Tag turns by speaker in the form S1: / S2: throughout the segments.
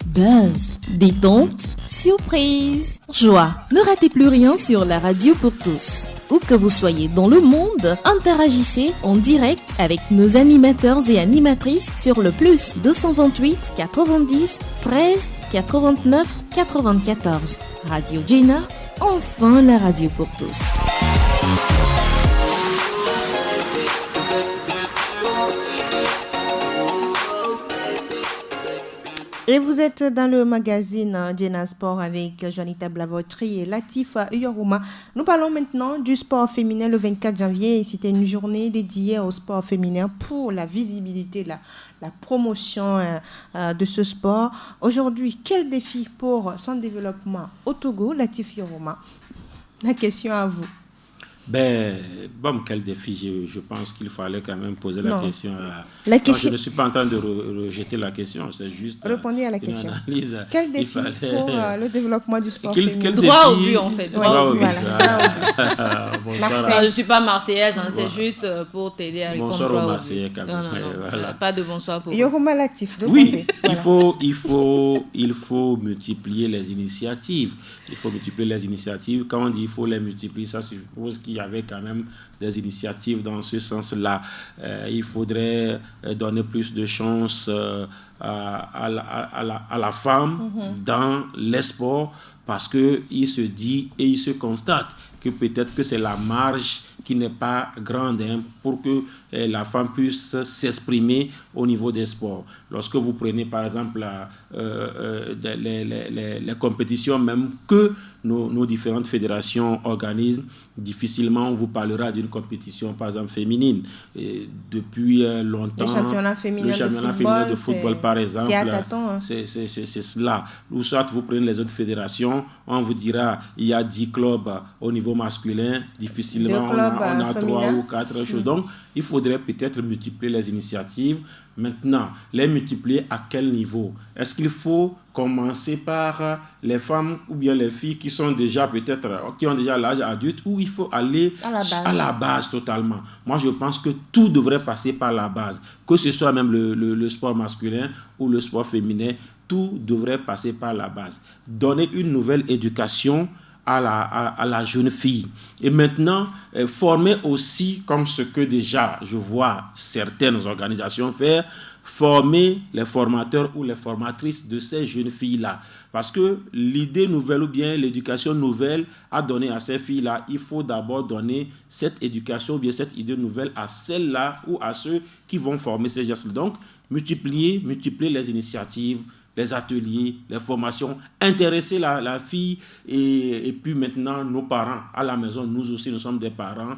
S1: Buzz, détente, surprise, joie. Ne ratez plus rien sur la radio pour tous. Où que vous soyez dans le monde, interagissez en direct avec nos animateurs et animatrices sur le plus 228 90 13 89 94. Radio Jenna, enfin la radio pour tous.
S2: Et vous êtes dans le magazine Jenna Sport avec Janita Blavotri et Latif Yoruma. Nous parlons maintenant du sport féminin le 24 janvier. C'était une journée dédiée au sport féminin pour la visibilité, la promotion de ce sport. Aujourd'hui, quel défi pour son développement au Togo, Latif Yoruma? La question à vous.
S3: Quel défi? Je pense qu'il fallait quand même poser la question. Non, je ne suis pas en train de rejeter la question, c'est juste
S2: répondez à la question.
S3: Analyse.
S2: Quel défi pour le développement du sport féminin?
S4: Droit au but, en fait.
S3: Droit au but.
S4: Je ne suis pas marseillaise, c'est juste pour t'aider à répondre.
S3: Bonsoir aux Marseillais, quand même.
S4: Non, pas de bonsoir pour vous.
S2: Yoruma Latif,
S3: oui, il faut multiplier les initiatives. Quand on dit il faut les multiplier, ça suppose qu'il y avait quand même des initiatives dans ce sens-là. Il faudrait donner plus de chance à la femme dans les sports, parce qu'il se dit et il se constate que peut-être que c'est la marge qui n'est pas grande pour que la femme puisse s'exprimer au niveau des sports. Lorsque vous prenez par exemple les compétitions même que nos différentes fédérations organisent, difficilement on vous parlera d'une compétition par exemple féminine. Et depuis longtemps,
S2: le championnat féminin
S3: de football par exemple,
S2: c'est
S3: cela. Ou soit vous prenez les autres fédérations, on vous dira il y a 10 clubs au niveau masculin, difficilement on a 3 ou 4 choses. Donc il faudrait peut-être multiplier les initiatives. Maintenant, les multiplier à quel niveau? Est-ce qu'il faut commencer par les femmes ou bien les filles qui sont déjà peut-être, qui ont déjà l'âge adulte, ou il faut aller à la base totalement? Moi, je pense que tout devrait passer par la base. Que ce soit même le sport masculin ou le sport féminin, tout devrait passer par la base. Donner une nouvelle éducation à la jeune fille. Et maintenant, former aussi, comme ce que déjà je vois certaines organisations faire, former les formateurs ou les formatrices de ces jeunes filles-là. Parce que l'idée nouvelle ou bien l'éducation nouvelle à donner à ces filles-là, il faut d'abord donner cette éducation ou bien cette idée nouvelle à celles-là ou à ceux qui vont former ces gestes. Donc, multiplier les initiatives, les ateliers, les formations, intéresser la fille et puis maintenant nos parents à la maison, nous aussi nous sommes des parents,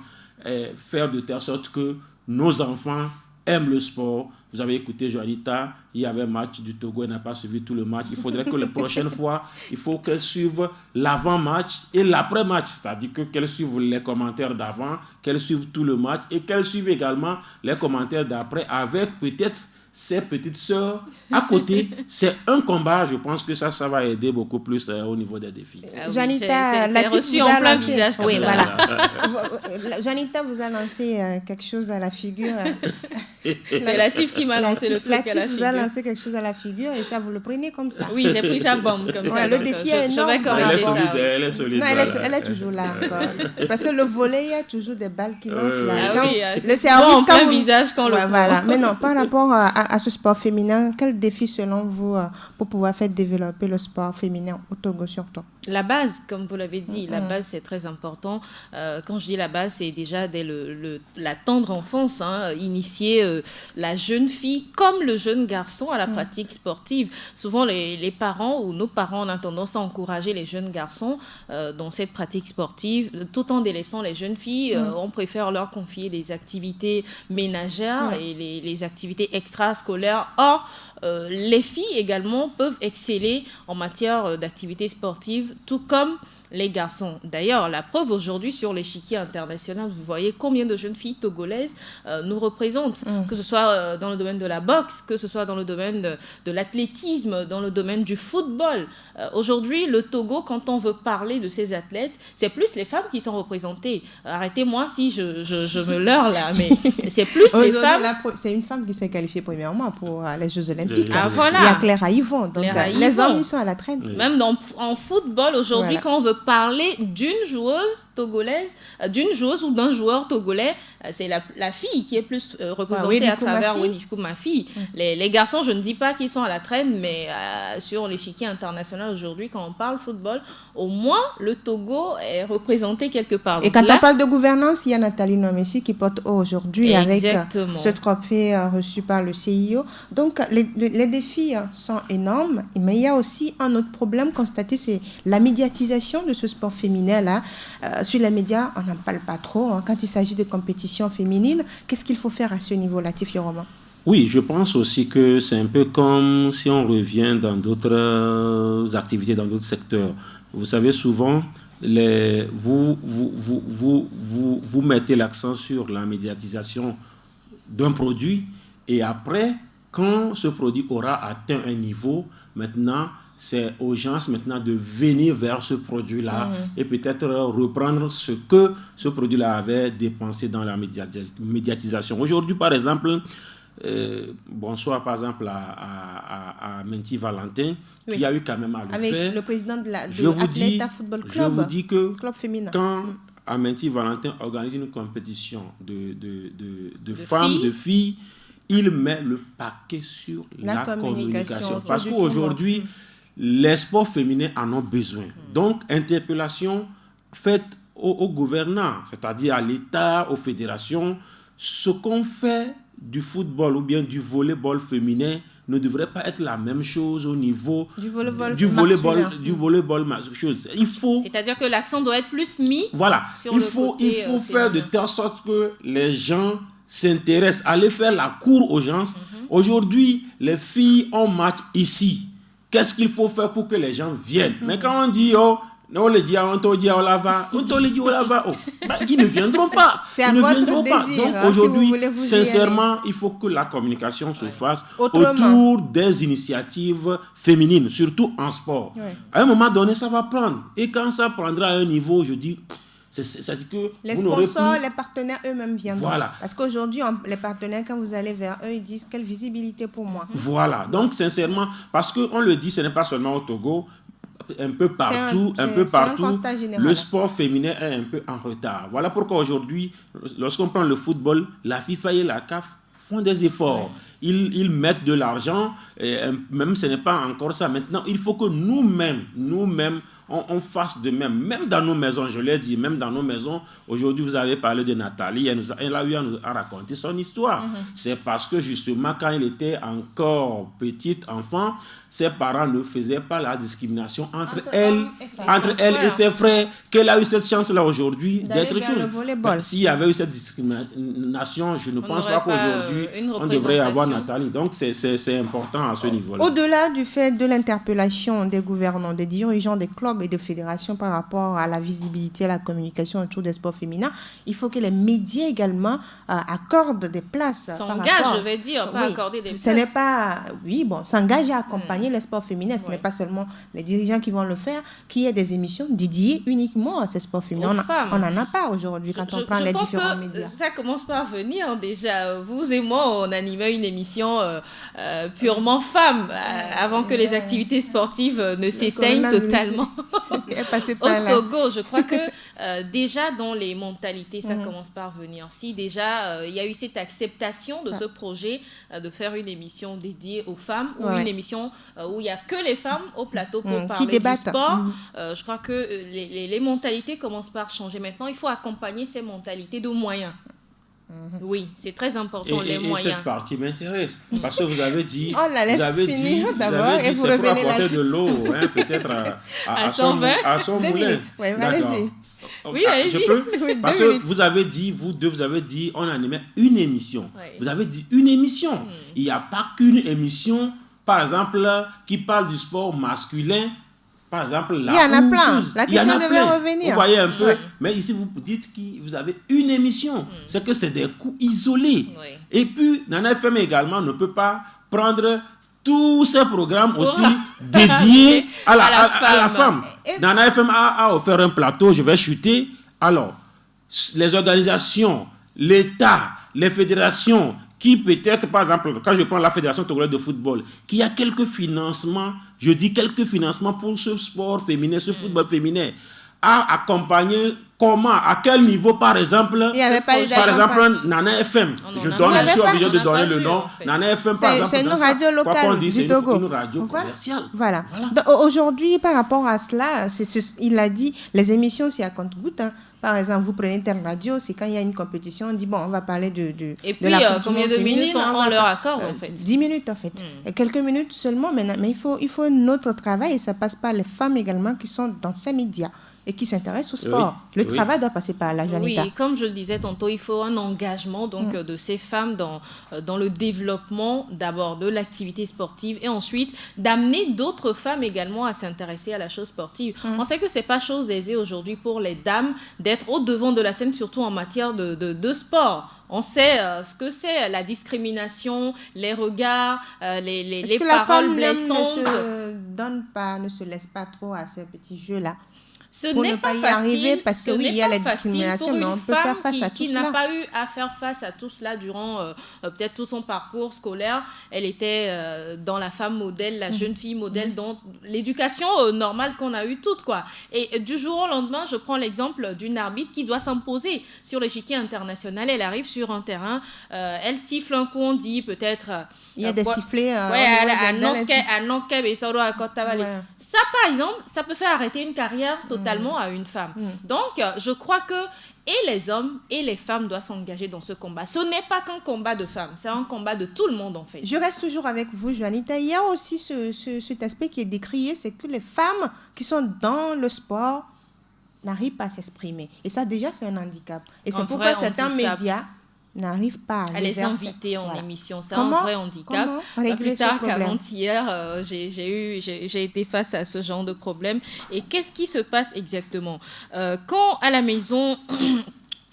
S3: faire de telle sorte que nos enfants aiment le sport. Vous avez écouté Joanita, il y avait un match du Togo, elle n'a pas suivi tout le match. Il faudrait que la prochaine fois, il faut qu'elle suive l'avant-match et l'après-match, c'est-à-dire qu'elle suive les commentaires d'avant, qu'elle suive tout le match et qu'elle suive également les commentaires d'après avec peut-être ses petites sœurs à côté. C'est un combat, je pense que ça va aider beaucoup plus au niveau des défis.
S4: Janita, c'est reçu en plein visage comme ça.
S2: Voilà. Janita vous a lancé quelque chose à la figure.
S4: C'est Latif qui m'a lancé le truc à la figure.
S2: Latif vous a lancé quelque chose à la figure et ça, vous le prenez comme ça.
S4: Oui, j'ai pris sa bombe comme ça.
S2: Le défi est énorme.
S3: Elle est solide.
S2: Non, elle est toujours là encore. Parce que le volley, il y a toujours des balles qui lancent là.
S4: Le service en plein visage quand le
S2: voilà. Mais non, par rapport à ce sport féminin, quel défi selon vous pour pouvoir faire développer le sport féminin au Togo surtout?
S4: La base, comme vous l'avez dit, la base c'est très important. Quand je dis la base, c'est déjà dès la tendre enfance, initier la jeune fille comme le jeune garçon à la pratique sportive. Souvent les parents ou nos parents, on a tendance à encourager les jeunes garçons dans cette pratique sportive, tout en délaissant les jeunes filles. On préfère leur confier des activités ménagères et les activités extrascolaires. Or, les filles également peuvent exceller en matière d'activités sportives, tout comme les garçons. D'ailleurs, la preuve aujourd'hui sur l'échiquier international, vous voyez combien de jeunes filles togolaises nous représentent, que ce soit dans le domaine de la boxe, que ce soit dans le domaine de l'athlétisme, dans le domaine du football. Aujourd'hui, le Togo, quand on veut parler de ces athlètes, c'est plus les femmes qui sont représentées. Arrêtez-moi si je me leurre là, mais c'est plus les femmes.
S2: C'est une femme qui s'est qualifiée premièrement pour les Jeux Olympiques.
S4: Voilà.
S2: Il y a Claire Yvon. Donc les hommes, ils sont à la traîne.
S4: Même en football, aujourd'hui, quand on veut parler d'une joueuse togolaise, d'une joueuse ou d'un joueur togolais, c'est la fille qui est plus représentée à travers Wenifikou, ma fille. Les garçons, je ne dis pas qu'ils sont à la traîne, mais sur l'échiquier international aujourd'hui, quand on parle football, au moins le Togo est représenté quelque part.
S2: Et quand on parle de gouvernance, il y a Nathalie Nomessi qui porte aujourd'hui avec ce trophée reçu par le CIO. Donc les défis sont énormes, mais il y a aussi un autre problème constaté, c'est la médiatisation de ce sport féminin là. Sur les médias, on n'en parle pas trop. Quand il s'agit de compétition féminine, qu'est-ce qu'il faut faire à ce niveau, Latif Yoroma?
S3: Oui, je pense aussi que c'est un peu comme si on revient dans d'autres activités, dans d'autres secteurs. Vous savez, souvent, vous mettez l'accent sur la médiatisation d'un produit et après, quand ce produit aura atteint un niveau, maintenant, c'est aux gens maintenant de venir vers ce produit-là et peut-être reprendre ce que ce produit-là avait dépensé dans la médiatisation. Aujourd'hui, par exemple, bonsoir par exemple à Menti Valentin, qui a eu quand même à le faire.
S2: Avec le président de l'Atleta Football Club.
S3: Je vous dis que
S2: club féminin.
S3: Quand Menti Valentin organise une compétition de femmes, de filles, il met le paquet sur la communication. Parce qu'aujourd'hui, les sports féminins en ont besoin. Donc, interpellation faite aux gouvernants, c'est-à-dire à l'État, aux fédérations, ce qu'on fait du football ou bien du volleyball féminin ne devrait pas être la même chose au niveau du volleyball masculin.
S4: C'est-à-dire que l'accent doit être plus mis.
S3: Voilà,
S4: sur
S3: il faut faire de telle sorte que les gens s'intéressent, aller faire la cour aux gens. Aujourd'hui, les filles ont match ici. Qu'est-ce qu'il faut faire pour que les gens viennent? Mais quand on dit on le dit, on te dit, on là-bas, ils ne viendront pas.
S2: C'est votre désir.
S3: Donc aujourd'hui, sincèrement, il faut que la communication se fasse autour des initiatives féminines, surtout en sport. À un moment donné, ça va prendre. Et quand ça prendra à un niveau, je dis, ça dit que
S2: les sponsors, les partenaires eux-mêmes viendront. Voilà. Parce qu'aujourd'hui, les partenaires, quand vous allez vers eux, ils disent quelle visibilité pour moi.
S3: Voilà. Donc, sincèrement, parce qu'on le dit, ce n'est pas seulement au Togo, un peu partout, le sport féminin est un peu en retard. Voilà pourquoi aujourd'hui, lorsqu'on prend le football, la FIFA et la CAF font des efforts. Ils mettent de l'argent, et même ce n'est pas encore ça. Maintenant, il faut que nous-mêmes, on fasse de même. Même dans nos maisons, je l'ai dit, même dans nos maisons, aujourd'hui, vous avez parlé de Nathalie, elle a raconté son histoire. C'est parce que justement, quand elle était encore petite enfant, ses parents ne faisaient pas la discrimination entre elle et ses frères, qu'elle a eu cette chance-là aujourd'hui d'être chose. S'il y avait eu cette discrimination, je ne pense pas qu'aujourd'hui, on devrait avoir Nathalie. Donc, c'est important à ce niveau-là.
S2: Au-delà du fait de l'interpellation des gouvernants, des dirigeants des clubs et des fédérations par rapport à la visibilité et à la communication autour des sports féminins, il faut que les médias également accordent des places.
S4: S'engagent, je vais dire, pas accorder des places.
S2: Ce n'est pas... s'engager à accompagner les sports féminins. Ce n'est pas seulement les dirigeants qui vont le faire, qu'il y ait des émissions dédiées uniquement à ces sports féminins. On n'en a pas aujourd'hui quand on prend les différents médias.
S4: Ça commence par venir déjà. Vous et moi, on animait une émission purement femmes avant que les activités sportives ne s'éteignent totalement. Au Togo, je crois que déjà dans les mentalités, ça commence par venir. Si déjà il y a eu cette acceptation de ce projet de faire une émission dédiée aux femmes ou une émission où il n'y a que les femmes au plateau pour parler du sport, je crois que les mentalités commencent par changer. Maintenant, il faut accompagner ces mentalités de moyens. Oui, c'est très important, les moyens.
S3: Et cette partie m'intéresse, parce que vous avez dit...
S2: On la laisse finir d'abord et vous revenez là-dessus.
S3: C'est pour apporter de l'eau, peut-être à son moulin.
S2: Oui, allez-y.
S4: Oui, allez-y.
S3: Je peux? Parce que vous avez dit, vous deux, vous avez dit, on animait une émission. Oui. Vous avez dit une émission. Il n'y a pas qu'une émission, par exemple, qui parle du sport masculin par exemple,
S2: il y en a plein. La question devait revenir.
S3: Vous voyez un peu. Mais ici, vous dites que vous avez une émission. C'est que c'est des coûts isolés. Oui. Et puis, Nana FM également ne peut pas prendre tous ces programmes aussi dédiés à la femme. Nana FM a offert un plateau, je vais chuter. Alors, les organisations, l'État, les fédérations, qui peut-être, par exemple, quand je prends la Fédération togolaise de football, qui a quelques financements, je dis quelques financements pour ce sport féminin, ce football féminin, a accompagné comment, à quel niveau, par exemple, Nana FM. Je suis obligé de donner le nom. Nana FM, par exemple,
S2: c'est une radio locale du Togo.
S3: C'est une radio commerciale.
S2: Voilà. Donc, aujourd'hui, par rapport à cela, il a dit, les émissions, c'est à compte-gouttes. Par exemple, vous prenez Terre Radio, c'est quand il y a une compétition, on dit, bon, on va parler de
S4: et puis, combien de minutes on leur accorde, en fait
S2: 10 minutes, en fait. Et quelques minutes seulement, mais il faut un autre travail, et ça passe par les femmes également qui sont dans ces médias et qui s'intéressent au sport. Le travail doit passer par la Janita.
S4: Oui, comme je le disais tantôt, il faut un engagement donc, de ces femmes dans le développement d'abord de l'activité sportive et ensuite d'amener d'autres femmes également à s'intéresser à la chose sportive. On sait que ce n'est pas chose aisée aujourd'hui pour les dames d'être au devant de la scène, surtout en matière de sport. On sait ce que c'est la discrimination, les regards, les paroles blessantes.
S2: Ne se laisse pas trop à ces petits jeux-là.
S4: Ce n'est pas facile,
S2: parce que il y a la discrimination, mais on peut faire face à tout cela.
S4: Qui n'a pas eu à faire face à tout cela durant peut-être tout son parcours scolaire. Elle était dans la femme modèle, la jeune fille modèle, dans l'éducation normale qu'on a eue toutes, quoi. Et du jour au lendemain, je prends l'exemple d'une arbitre qui doit s'imposer sur l'échiquier international. Elle arrive sur un terrain, elle siffle un coup, on dit peut-être...
S2: Il y a des sifflets.
S4: Ça, par exemple, ça peut faire arrêter une carrière totalement à une femme. Donc, je crois que et les hommes et les femmes doivent s'engager dans ce combat. Ce n'est pas qu'un combat de femmes, c'est un combat de tout le monde, en fait.
S2: Je reste toujours avec vous, Joanita. Il y a aussi cet aspect qui est décrié, c'est que les femmes qui sont dans le sport n'arrivent pas à s'exprimer. Et ça, déjà, c'est un handicap. Et c'est pourquoi certains médias n'arrive pas
S4: à les inviter en émission. C'est un vrai handicap. Plus tard qu'avant-hier, j'ai été face à ce genre de problème. Et qu'est-ce qui se passe exactement quand à la maison...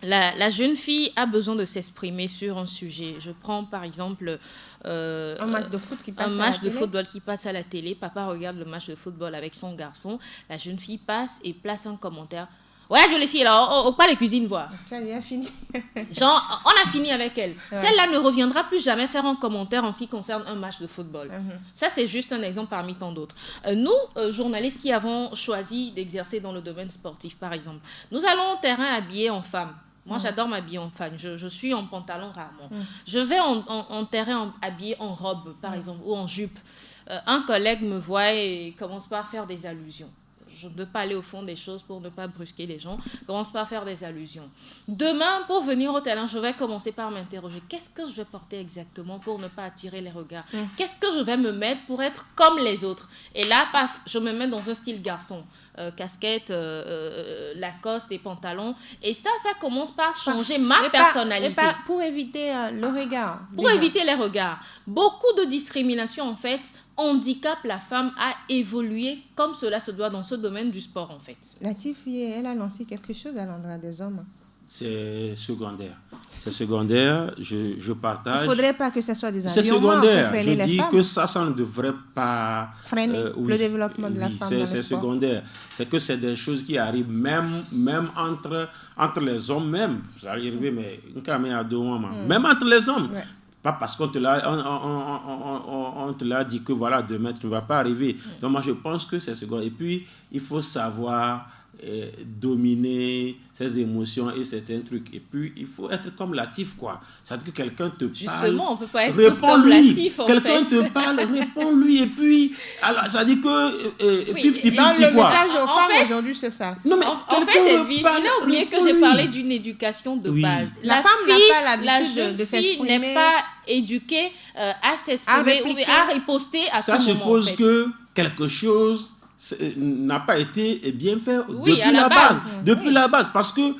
S4: La jeune fille a besoin de s'exprimer sur un sujet. Je prends par exemple
S2: un match de foot qui passe
S4: football qui passe à la télé. Papa regarde le match de football avec son garçon. La jeune fille passe et place un commentaire. Ouais, je les filles là, on pas les cuisines voir.
S2: Tu as bien fini.
S4: Genre, on a fini avec elle. Ouais. Celle-là ne reviendra plus jamais faire un commentaire en ce qui concerne un match de football. Ça, c'est juste un exemple parmi tant d'autres. Nous, journalistes qui avons choisi d'exercer dans le domaine sportif, par exemple, nous allons au terrain habillés en femme. Moi, j'adore m'habiller en femme. Je suis en pantalon rarement. Je vais en terrain habillée en robe, par exemple, ou en jupe. Un collègue me voit et commence par faire des allusions. Je ne veux pas aller au fond des choses pour ne pas brusquer les gens. Commence par faire des allusions. Demain, pour venir au terrain, je vais commencer par m'interroger. Qu'est-ce que je vais porter exactement pour ne pas attirer les regards? Qu'est-ce que je vais me mettre pour être comme les autres? Et là, paf, je me mets dans un style garçon. Casquette, Lacoste et pantalons. Et ça commence par changer ma personnalité.
S2: Pour éviter le regard.
S4: Pour éviter les regards. Beaucoup de discrimination, en fait, handicapent la femme à évoluer comme cela se doit dans ce domaine du sport, en fait.
S2: Latif, elle a lancé quelque chose à l'endroit des hommes.
S3: C'est secondaire. C'est secondaire, je partage.
S2: Il ne faudrait pas que ce soit des
S3: C'est secondaire.
S2: Pour freiner
S3: je dis
S2: femmes.
S3: Que ça ne devrait pas...
S2: freiner le développement de la femme dans le sport.
S3: C'est secondaire. C'est que c'est des choses qui arrivent même entre les hommes même. Vous allez arriver, mais même entre les hommes. Ouais. Pas parce qu'on te l'a dit que voilà, demain tu ne vas pas arriver. Donc moi je pense que c'est secondaire. Et puis il faut savoir dominer ses émotions et certains trucs. Et puis il faut être comme Latif, quoi. C'est-à-dire que quelqu'un te parle.
S4: Justement, on ne peut pas être tous comme Latif, en fait.
S3: Quelqu'un te parle, réponds-lui. Et puis, alors, ça dit que 50-50,
S2: dans le
S3: quoi.
S2: message aux femmes aujourd'hui, c'est ça.
S3: Non, mais
S4: en fait, Edwige, il a oublié que j'ai parlé d'une éducation de base.
S2: La femme n'a pas l'habitude de s'exprimer.
S4: La jeune fille n'est pas éduquée à s'exprimer ou à riposter à tout moment.
S3: Ça suppose que quelque chose n'a pas été bien fait depuis la base. Parce que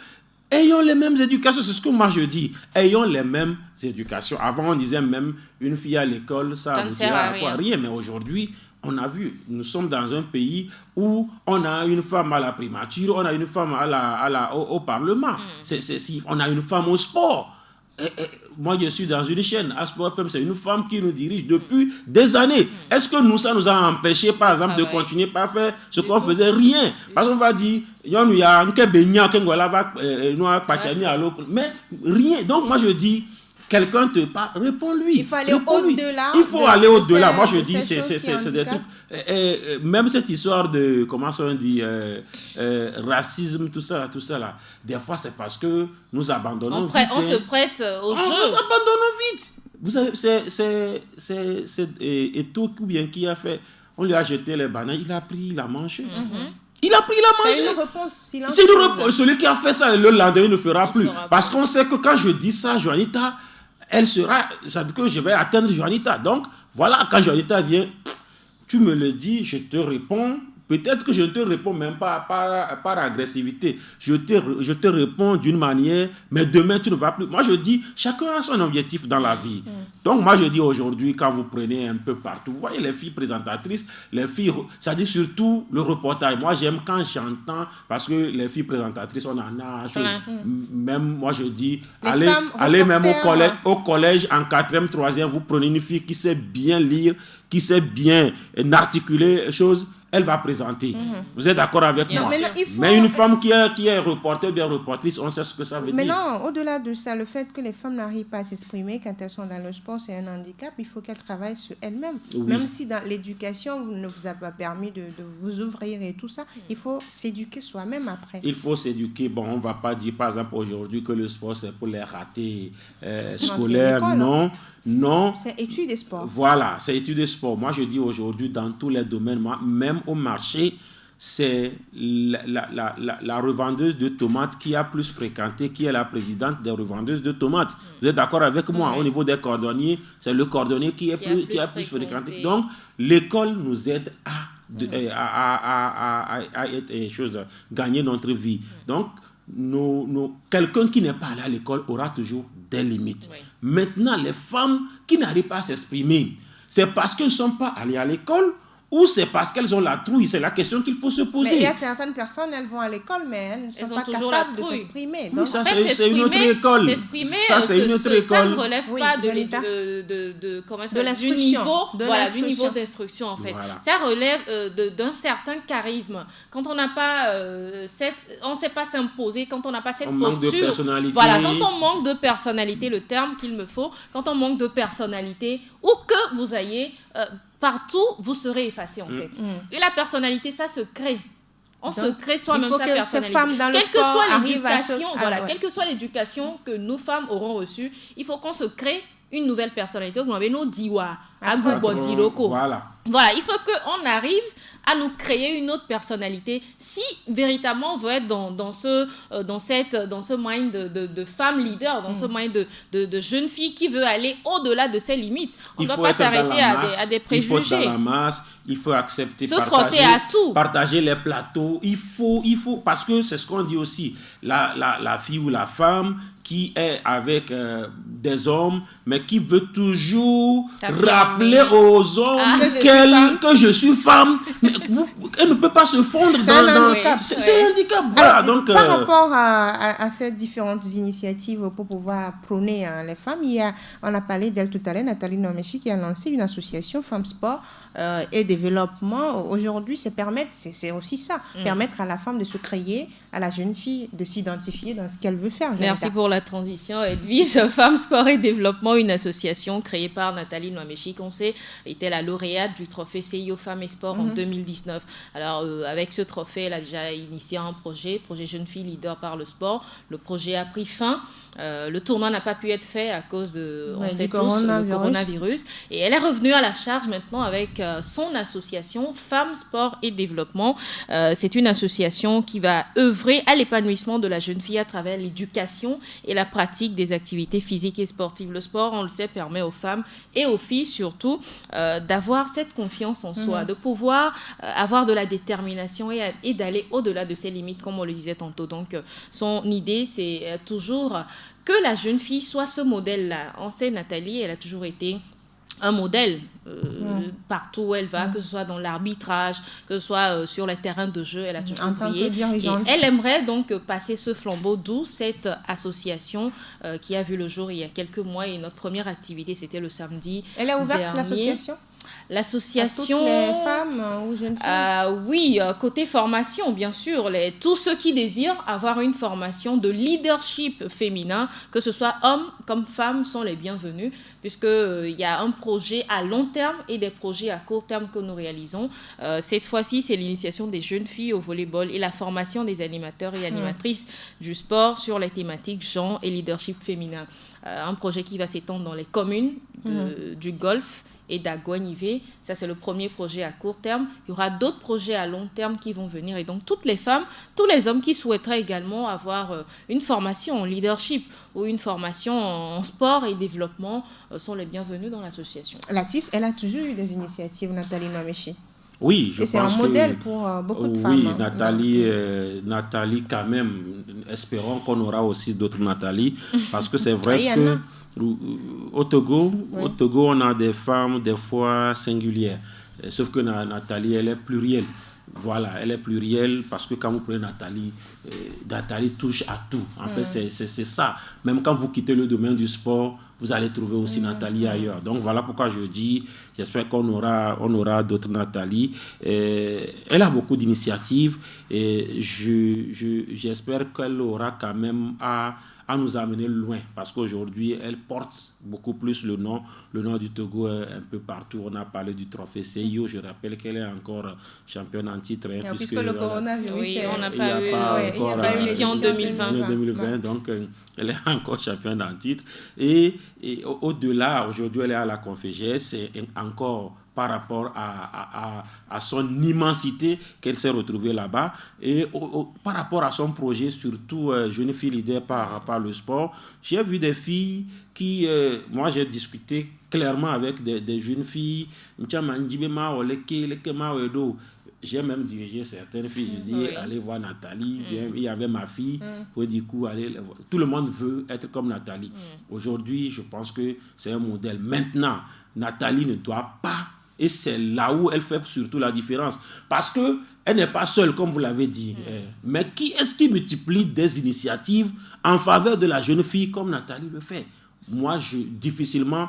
S3: Ayons les mêmes éducations, c'est ce que moi je dis. Ayons les mêmes éducations. Avant, on disait même une fille à l'école, ça ne sert à rien. Mais aujourd'hui, on a vu, nous sommes dans un pays où on a une femme à la primature, on a une femme au Parlement. On a une femme au sport. Moi, je suis dans une chaîne, Sport FM, c'est une femme qui nous dirige depuis des années. Est-ce que ça nous a empêché, par exemple, de continuer par faire ce qu'on faisait? Rien. Parce qu'on va dire, mais rien. Donc, moi, je dis, quelqu'un te parle, réponds-lui.
S2: Il faut aller au-delà.
S3: Il faut aller au-delà. Moi, je dis, c'est des trucs. Même cette histoire de, comment ça on dit, racisme, tout ça là. Des fois, c'est parce que nous abandonnons vite.
S4: On se prête au jeu.
S3: Nous abandonnons vite. Vous savez, c'est Eto'o bien qui a fait. On lui a jeté les bananes, il a pris, il a mangé. Il a pris la main.
S2: C'est une réponse silencieuse.
S3: C'est une réponse. Celui qui a fait ça, le lendemain ne fera plus. Parce qu'on sait que quand je dis ça, Juanita, elle sera. Ça veut dire que je vais atteindre Juanita. Donc, voilà, quand Juanita vient, tu me le dis, je te réponds. Peut-être que je ne te réponds même pas par agressivité. Je te réponds d'une manière, mais demain, tu ne vas plus. Moi, je dis, chacun a son objectif dans la vie. Donc, moi, je dis aujourd'hui, quand vous prenez un peu partout, vous voyez les filles présentatrices, les filles, ça dit surtout le reportage. Moi, j'aime quand j'entends, parce que les filles présentatrices, on en a. Même, moi, je dis, allez même au collège, en 4e, 3e, vous prenez une fille qui sait bien lire, qui sait bien articuler les choses. Elle va présenter. Vous êtes d'accord avec moi? Mais une femme qui est reporter, bien reportrice, on sait ce que ça veut dire.
S2: Mais non, au-delà de ça, le fait que les femmes n'arrivent pas à s'exprimer quand elles sont dans le sport, c'est un handicap. Il faut qu'elles travaillent sur elles-mêmes. Oui. Même si dans l'éducation, vous ne vous a pas permis de vous ouvrir et tout ça, il faut s'éduquer soi-même après.
S3: Il faut s'éduquer. Bon, on ne va pas dire, par exemple, aujourd'hui que le sport, c'est pour les ratés scolaires. Non.
S2: C'est études et sport.
S3: Voilà, c'est études et sport. Moi, je dis aujourd'hui, dans tous les domaines, même au marché, c'est la revendeuse de tomates qui a plus fréquenté, qui est la présidente des revendeuses de tomates. Vous êtes d'accord avec moi? Au niveau des cordonniers, c'est le cordonnier qui a plus fréquenté. Donc, l'école nous aide à gagner notre vie. Donc, quelqu'un qui n'est pas allé à l'école aura toujours des limites. Oui. Maintenant, les femmes qui n'arrivent pas à s'exprimer, c'est parce qu'elles ne sont pas allées à l'école ou c'est parce qu'elles ont la trouille? C'est la question qu'il faut se poser.
S2: Mais il y a certaines personnes, elles vont à l'école, mais elles ne sont pas capables de s'exprimer.
S3: Donc, ça, c'est une autre école. Ça, c'est une autre école.
S4: Ça ne relève pas du niveau d'instruction, en fait. Voilà. Ça relève d'un certain charisme. Quand on n'a pas on ne sait pas s'imposer, quand on n'a pas cette posture.
S3: Manque de personnalité.
S4: Voilà, quand on manque de personnalité, le terme qu'il me faut, quand on manque de personnalité, ou que vous ayez... partout, vous serez effacé en fait. Et la personnalité, ça se crée. On se crée soi-même sa personnalité. Quelle que soit l'éducation que nos femmes auront reçue, il faut qu'on se crée une nouvelle personnalité. Voilà, il faut qu'on arrive à nous créer une autre personnalité si véritablement on veut être dans ce mind de femme leader, dans ce mind de jeune fille qui veut aller au-delà de ses limites. On ne doit pas s'arrêter à des préjugés.
S3: Il faut être dans la masse, il faut accepter,
S4: frotter à tout.
S3: Partager les plateaux. Il faut, parce que c'est ce qu'on dit aussi, la fille ou la femme qui est avec des hommes, mais qui veut toujours rappeler aux hommes que je suis femme. Elle ne peut pas se fondre
S2: C'est un handicap.
S3: Voilà,
S2: alors,
S3: donc,
S2: par rapport à ces différentes initiatives pour pouvoir prôner les femmes, on a parlé d'elle tout à l'heure, Nathalie Nomechi, qui a lancé une association Femmes Sport et Développement. Aujourd'hui, c'est aussi ça, permettre à la femme de se créer, à la jeune fille de s'identifier dans ce qu'elle veut faire.
S4: Merci pour la transition, Edwige. Femmes Sport et Développement, une association créée par Nathalie Nomechi, qu'on sait était la lauréate du trophée CIO Femmes et Sport en 2019. Alors, avec ce trophée, elle a déjà initié un projet Jeune Fille Leader par le sport. Le projet a pris fin. Le tournoi n'a pas pu être fait à cause de, on sait tous,
S2: coronavirus.
S4: le coronavirus. Et elle est revenue à la charge maintenant avec son association Femmes, Sport et Développement. C'est une association qui va œuvrer à l'épanouissement de la jeune fille à travers l'éducation et la pratique des activités physiques et sportives. Le sport, on le sait, permet aux femmes et aux filles surtout d'avoir cette confiance en soi, de pouvoir avoir de la détermination et d'aller au-delà de ses limites, comme on le disait tantôt. Donc, son idée, c'est toujours que la jeune fille soit ce modèle-là. On sait, Nathalie, elle a toujours été un modèle partout où elle va, que ce soit dans l'arbitrage, que ce soit sur les terrains de jeu, elle a toujours brillé. Et elle aimerait donc passer ce flambeau, d'où cette association qui a vu le jour il y a quelques mois. Et notre première activité, c'était le samedi.
S2: Elle a ouvert
S4: dernier.
S2: L'association
S4: L'association...
S2: À toutes les femmes ou jeunes filles
S4: oui, côté formation, bien sûr. Tous ceux qui désirent avoir une formation de leadership féminin, que ce soit hommes comme femmes, sont les bienvenus, puisqu'il y a un projet à long terme et des projets à court terme que nous réalisons. Cette fois-ci, c'est l'initiation des jeunes filles au volleyball et la formation des animateurs et animatrices du sport sur les thématiques genre et leadership féminin. Un projet qui va s'étendre dans les communes du Golfe et d'Aguanivé. Ça, c'est le premier projet à court terme. Il y aura d'autres projets à long terme qui vont venir. Et donc, toutes les femmes, tous les hommes qui souhaiteraient également avoir une formation en leadership ou une formation en sport et développement sont les bienvenus dans l'association.
S2: Latif, elle a toujours eu des initiatives, Nathalie Mamechi.
S3: Oui, je pense que...
S2: c'est un modèle pour beaucoup de femmes.
S3: Oui, Nathalie, quand même, espérons qu'on aura aussi d'autres Nathalie, parce que c'est vrai que... Au Togo, on a des femmes des fois singulières. Sauf que Nathalie, elle est plurielle. Voilà, elle est plurielle parce que quand vous prenez Nathalie, Nathalie touche à tout. En fait, c'est ça. Même quand vous quittez le domaine du sport, vous allez trouver aussi Nathalie ailleurs. Donc voilà pourquoi je dis, j'espère qu'on aura d'autres Nathalie. Elle a beaucoup d'initiatives et j'espère qu'elle aura quand même à nous amener loin, parce qu'aujourd'hui, elle porte beaucoup plus le nom du Togo un peu partout. On a parlé du trophée CIO, je rappelle qu'elle est encore championne en titre.
S2: Puisque le coronavirus,
S4: on n'a pas eu l'édition 2020.
S3: Donc, elle est encore championne en titre. Et au-delà, aujourd'hui, elle est à la Confégès, c'est encore par rapport à son immensité qu'elle s'est retrouvée là-bas et par rapport à son projet, surtout jeune fille leader par le sport. J'ai vu des filles qui, moi j'ai discuté clairement avec des jeunes filles. J'ai même dirigé certaines filles. Je dis, allez voir Nathalie. Il y avait ma fille. Du coup, tout le monde veut être comme Nathalie. Aujourd'hui, je pense que c'est un modèle. Maintenant, Nathalie ne doit pas. Et c'est là où elle fait surtout la différence. Parce qu'elle n'est pas seule, comme vous l'avez dit. Mais qui est-ce qui multiplie des initiatives en faveur de la jeune fille comme Nathalie le fait? Moi, difficilement,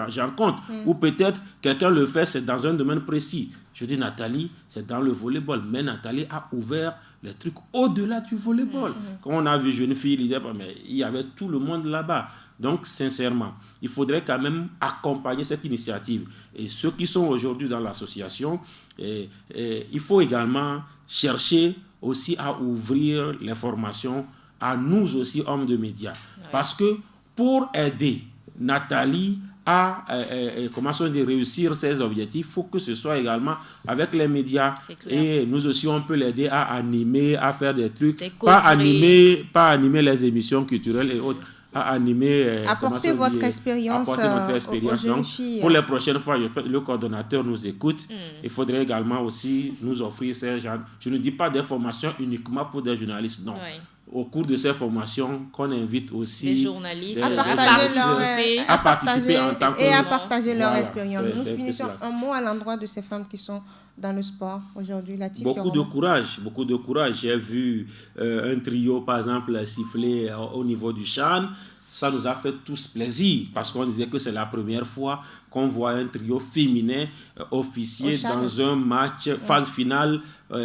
S3: j'en compte. Ou peut-être quelqu'un le fait, c'est dans un domaine précis. Je dis Nathalie, c'est dans le volleyball. Mais Nathalie a ouvert les trucs au-delà du volleyball. Quand on a vu jeune fille leader, mais il y avait tout le monde là-bas. Donc, sincèrement, il faudrait quand même accompagner cette initiative. Et ceux qui sont aujourd'hui dans l'association, il faut également chercher aussi à ouvrir les formations à nous aussi, hommes de médias. Parce que pour aider Nathalie à réussir ses objectifs, il faut que ce soit également avec les médias. Et nous aussi, on peut l'aider à animer, à faire des trucs. Pas animer les émissions culturelles et autres. À animer,
S2: apporter votre expérience aux jeunes filles.
S3: Pour les prochaines fois, le coordonnateur nous écoute. Il faudrait également aussi nous offrir ces genres. Je ne dis pas des formations uniquement pour des journalistes, non. Au cours de ces formations, qu'on invite aussi
S4: les journalistes
S3: à participer en tant que...
S2: Et à partager leur expérience. Nous finissons un mot à l'endroit de ces femmes qui sont dans le sport aujourd'hui.
S3: Beaucoup de courage. J'ai vu un trio, par exemple, siffler au niveau du CHAN. Ça nous a fait tous plaisir parce qu'on disait que c'est la première fois qu'on voit un trio féminin officier dans un match phase finale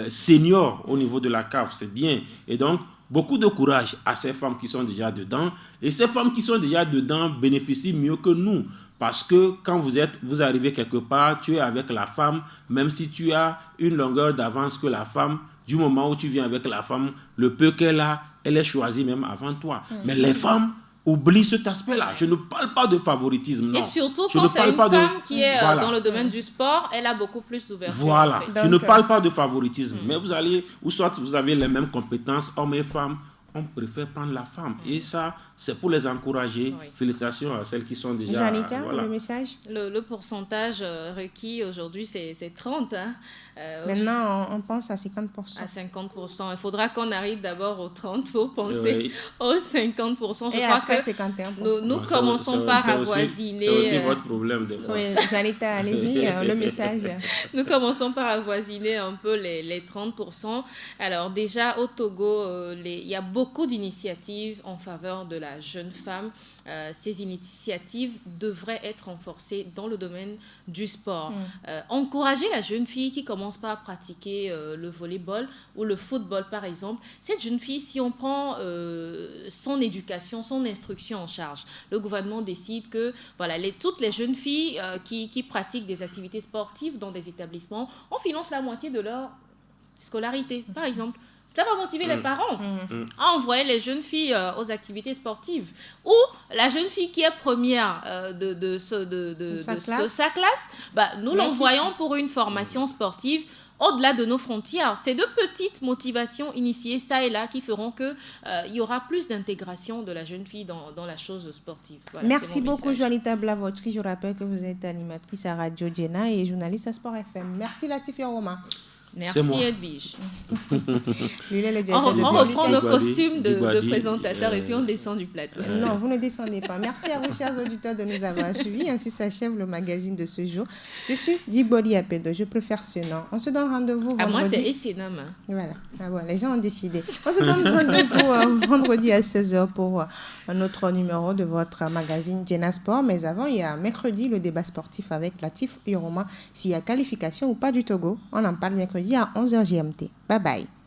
S3: senior au niveau de la CAF. C'est bien. Et donc, beaucoup de courage à ces femmes qui sont déjà dedans. Et ces femmes qui sont déjà dedans bénéficient mieux que nous. Parce que quand vous arrivez quelque part, tu es avec la femme, même si tu as une longueur d'avance que la femme, du moment où tu viens avec la femme, le peu qu'elle a, elle est choisie même avant toi. Mais les femmes oublient cet aspect-là. Je ne parle pas de favoritisme, non.
S4: Et surtout quand c'est une femme qui est dans le domaine du sport, elle a beaucoup plus d'ouverture.
S3: Voilà.
S4: En fait.
S3: Je ne parle pas de favoritisme, mais vous allez, ou soit vous avez les mêmes compétences, hommes et femmes, on préfère prendre la femme. Et ça, c'est pour les encourager. Oui. Félicitations à celles qui sont déjà...
S2: Janita, le message?
S4: Le pourcentage requis aujourd'hui, c'est 30. Hein.
S2: Maintenant, on pense à 50%.
S4: À 50%. Il faudra qu'on arrive d'abord aux 30 pour penser aux 50%.
S2: Et après, 51%.
S4: Nous commençons par avoisiner...
S3: C'est aussi votre problème, des fois.
S2: Oui, Janita, allez-y, le message.
S4: Nous commençons par avoisiner un peu les 30%. Alors déjà, au Togo, il y a beaucoup d'initiatives en faveur de la jeune femme. Ces initiatives devraient être renforcées dans le domaine du sport. Encourager la jeune fille qui commence par pratiquer le volleyball ou le football, par exemple. Cette jeune fille, si on prend son éducation, son instruction en charge, le gouvernement décide que voilà, toutes les jeunes filles qui pratiquent des activités sportives dans des établissements, on finance la moitié de leur scolarité, par exemple. Cela va motiver les parents à envoyer les jeunes filles aux activités sportives. Ou la jeune fille qui est première de sa classe, nous l'envoyons pour une formation sportive au-delà de nos frontières. C'est de petites motivations initiées ça et là qui feront qu'il y aura plus d'intégration de la jeune fille dans la chose sportive. Voilà,
S2: merci beaucoup, Janita Blavotri. Je rappelle que vous êtes animatrice à Radio Djena et journaliste à Sport FM. Merci, Latif Yoroma.
S4: Merci Edwige.
S2: On
S4: reprend nos costumes de présentateurs et puis on descend du plateau.
S2: Non, vous ne descendez pas. Merci à vous, chers auditeurs, de nous avoir suivis. Ainsi s'achève le magazine de ce jour. Je suis Diboli Apedo, je préfère ce nom. On se donne rendez-vous vendredi.
S4: Moi, c'est Essenam.
S2: Voilà. Les gens ont décidé. On se donne rendez-vous vendredi à 16h pour un autre numéro de votre magazine Djena Sport. Mais avant, il y a mercredi le débat sportif avec Latif Yoroma. S'il y a qualification ou pas du Togo, on en parle mercredi à 11h GMT. Bye bye.